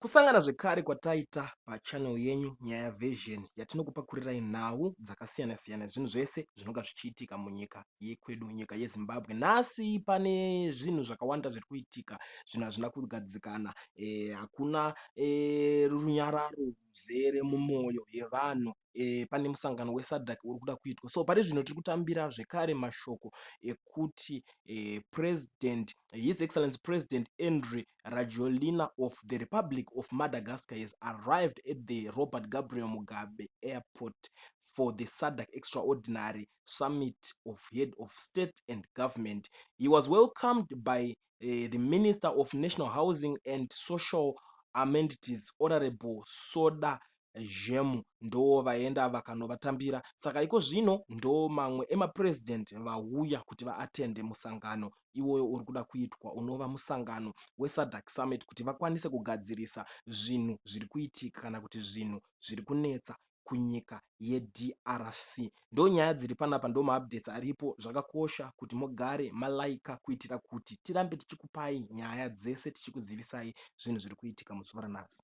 Kusangana zvekare kwataita pachannel yenyu Nyaya Vision yatinokupakurirai nhau dzakasiyana-siyana zvinhu zvese zvinonga zvichiitika munyika yekwedu, nyika yeZimbabwe. Nhasi pane zvinhu zvakawanda zviri kuitika, zvinhu hazvina kugadzikana. Hakuna runyararo ruzere mumwoyo yevanhu. Pane musangano weSADC uri kuda kuitwa. So pari zvino tiri kutambira zvekare mashoko ekuti President, His Excellency President Andry Rajoelina of the Republic of Madagascar has arrived at the Robert Gabriel Mugabe Airport for the SADC Extraordinary Summit of Head of State and Government. He was welcomed by the Minister of National Housing and Social Amenities, Honorable Soda Zhemu, ndo vaenda vakanovatambira. Saka iko zvino ndo mamwe emapresident vauya kuti vaatende musangano iwoyo uri kuda kuitwa, unova musangano weSADC Summit, kuti vakwanise kugadzirisa zvinhu zviri kuitika kana kuti zvinhu zviri kunetsa kunyika yeDRC. Ndo nyaya dziri panapa, ndo maupdates aripo. Zvakakosha kuti mugare malaika kuitira kuti tirambe tichikupai nyaya dzese, tichikuzivisai zvinhu zviri kuitika muzuva ranhasi.